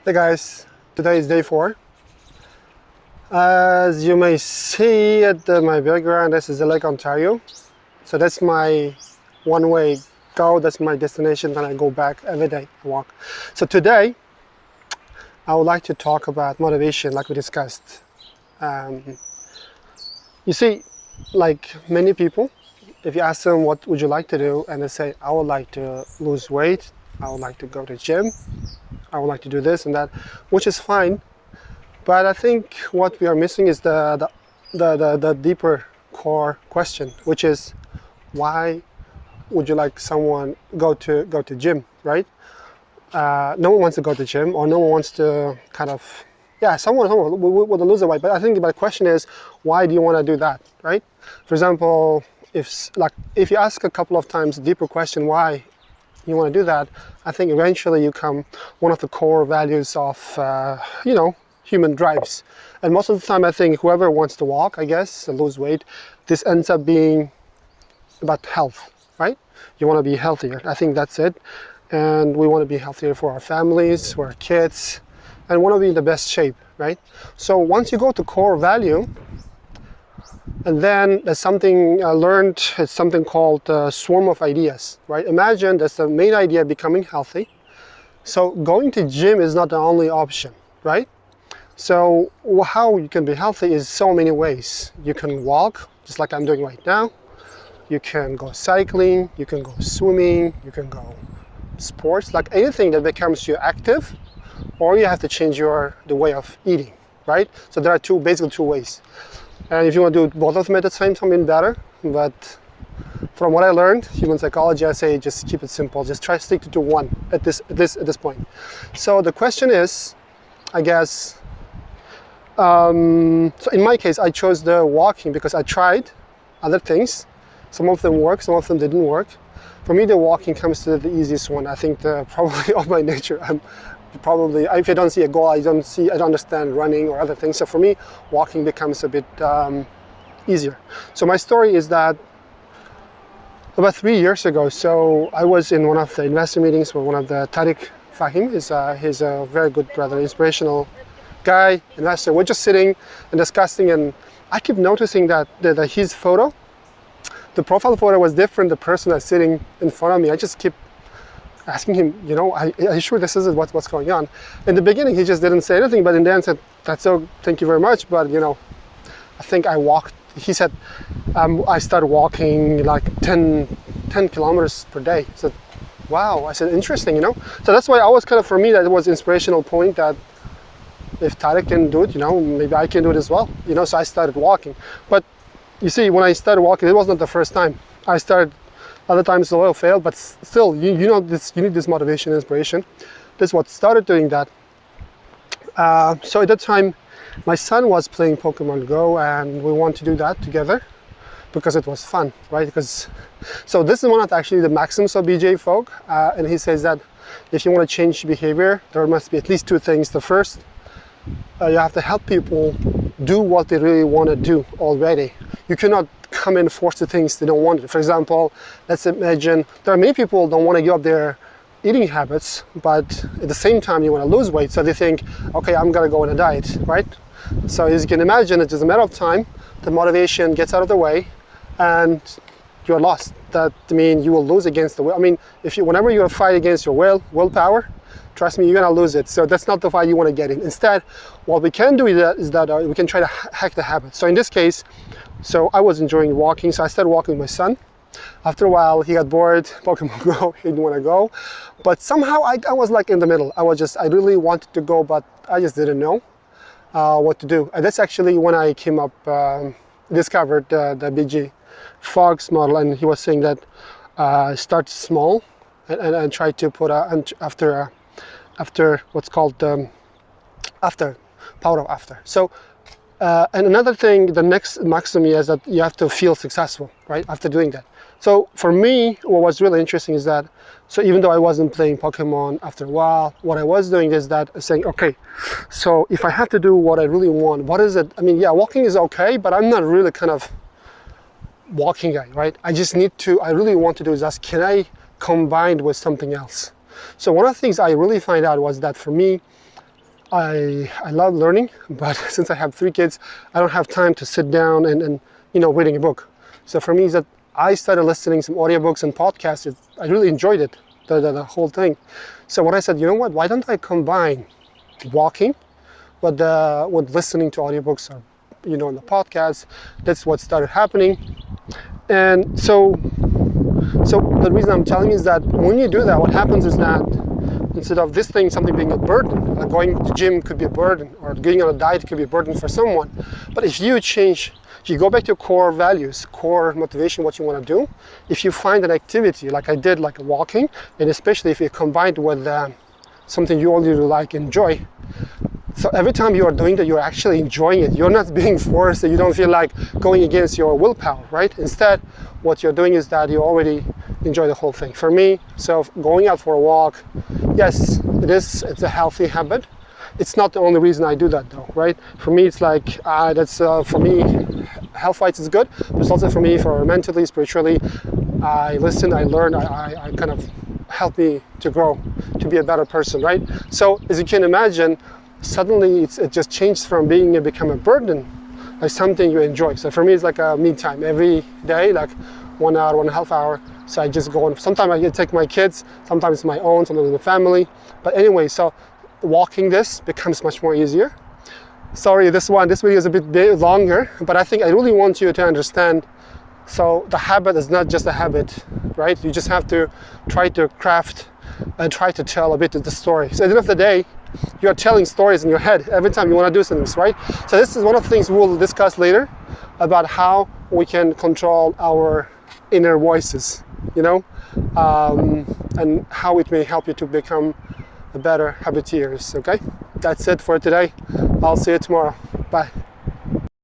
Hey guys, today is day 4. As you may see at my background, this is Lake Ontario. So that's my one-way go, that's my destination, then I go back every day, I walk. So today, I would like to talk about motivation like we discussed. Um, you see, like many people, if you ask them what would you like to do, and they say, I would like to lose weight, I would like to go to the gym, I would like to do this and that, which is fine. But I think what we are missing is the deeper core question, which is why would you like someone go to gym, right? No one wants to go to gym, or no one wants to kind of, yeah, someone would lose the weight. But I think the question is, why do you want to do that, right? For example, if you ask a couple of times deeper question why you want to do that, I think eventually you come one of the core values of human drives. And most of the time I think whoever wants to walk, I guess, and lose weight, this ends up being about health, right? You want to be healthier. I think that's it. And we want to be healthier for our families, for our kids, and want to be in the best shape, right? So once you go to core value, and then there's something I learned, it's something called swarm of ideas, right? Imagine that's the main idea, becoming healthy. So going to gym is not the only option, right? So how you can be healthy is so many ways. You can walk, just like I'm doing right now. You can go cycling, you can go swimming, you can go sports, like anything that becomes you active, or you have to change the way of eating, right? So there are basically two ways. And if you want to do both of them at the same time, even better. But from what I learned, human psychology, I say just keep it simple. Just try to stick to one at this point. So the question is, I guess, so in my case, I chose the walking because I tried other things. Some of them worked, some of them didn't work. For me, the walking comes to the easiest one. I think probably of my nature, probably, if I don't see a goal, I don't understand running or other things. So for me, walking becomes a bit easier. So my story is that about 3 years ago, so I was in one of the investor meetings with one of the Tariq Fahim. He's a very good brother, inspirational guy, investor. We're just sitting and discussing, and I keep noticing that his photo, the profile photo was different. The person that's sitting in front of me, I just keep asking him, are you sure this is what's going on? In the beginning, he just didn't say anything, but in the end said, that's so, thank you very much, but I think I walked, he said, I started walking like 10 kilometers per day. I said, wow, I said, interesting, So that's why I was for me, that was inspirational point that if Tariq can do it, maybe I can do it as well, so I started walking. But you see, when I started walking, it wasn't the first time. I started other times the oil failed, but still, you need this motivation, inspiration. That's what started doing that. So at that time, my son was playing Pokemon Go, and we wanted to do that together because it was fun, right? So this is one of actually the maxims of BJ Fogg, and he says that if you want to change behavior, there must be at least two things. The first, you have to help people do what they really want to do already. You cannot come and force the things they don't want to. For example, let's imagine there are many people who don't want to give up their eating habits, but at the same time you want to lose weight. So they think, okay, I'm gonna go on a diet, right? So as you can imagine, it's just a matter of time. The motivation gets out of the way, and you're lost. That means you will lose against the will. I mean, whenever you fight against your willpower, trust me, you're gonna lose it. So that's not the fight you want to get in. Instead, what we can do is that we can try to hack the habit. So in this case, so I was enjoying walking, so I started walking with my son. After a while, he got bored, Pokemon Go, he didn't want to go. But somehow I was like in the middle. I really wanted to go, but I just didn't know what to do. And that's actually when I came up, discovered the BJ Fogg's model, and he was saying that start small and try to put after what's called power of after. So and another thing, the next maxim is that you have to feel successful, right, after doing that. So for me, what was really interesting is that, so even though I wasn't playing Pokemon, after a while, what I was doing is that saying, okay, so if I have to do what I really want, what is it? I mean, yeah, walking is okay, but I'm not really kind of walking guy, right? I really want to do is ask, can I combine with something else? So one of the things I really find out was that for me, I love learning, but since I have 3 kids, I don't have time to sit down and reading a book. So for me, is that I started listening some audiobooks and podcasts. I really enjoyed it, the whole thing. So what I said, you know what? Why don't I combine walking with listening to audiobooks or the podcasts? That's what started happening. And so the reason I'm telling you is that when you do that, what happens is that instead of this thing, something being a burden, like going to the gym could be a burden, or going on a diet could be a burden for someone. But if you go back to your core values, core motivation, what you want to do, if you find an activity like I did, like walking, and especially if you combine it with something you already like, enjoy, so every time you are doing that, you're actually enjoying it. You're not being forced, you don't feel like going against your willpower, right? Instead, what you're doing is that you already enjoy the whole thing. For me, so going out for a walk, yes, it's a healthy habit. It's not the only reason I do that though, right? For me, it's like, for me, health-wise is good, but it's also for me, for mentally, spiritually, I listen, I learn, I kind of help me to grow, to be a better person, right? So as you can imagine, suddenly it just changed from become a burden, like something you enjoy. So for me, it's like a me time every day, like 1 hour, 1.5 hours. So I just go on. Sometimes I take my kids, sometimes it's my own, sometimes it's the family. But anyway, so walking this becomes much more easier. Sorry, this video is a bit longer, but I think I really want you to understand. So the habit is not just a habit, right? You just have to try to craft and try to tell a bit of the story. So at the end of the day, you're telling stories in your head every time you want to do something, right? So this is one of the things we'll discuss later about how we can control our inner voices, and how it may help you to become a better habiteers, okay? That's it for today. I'll see you tomorrow. Bye.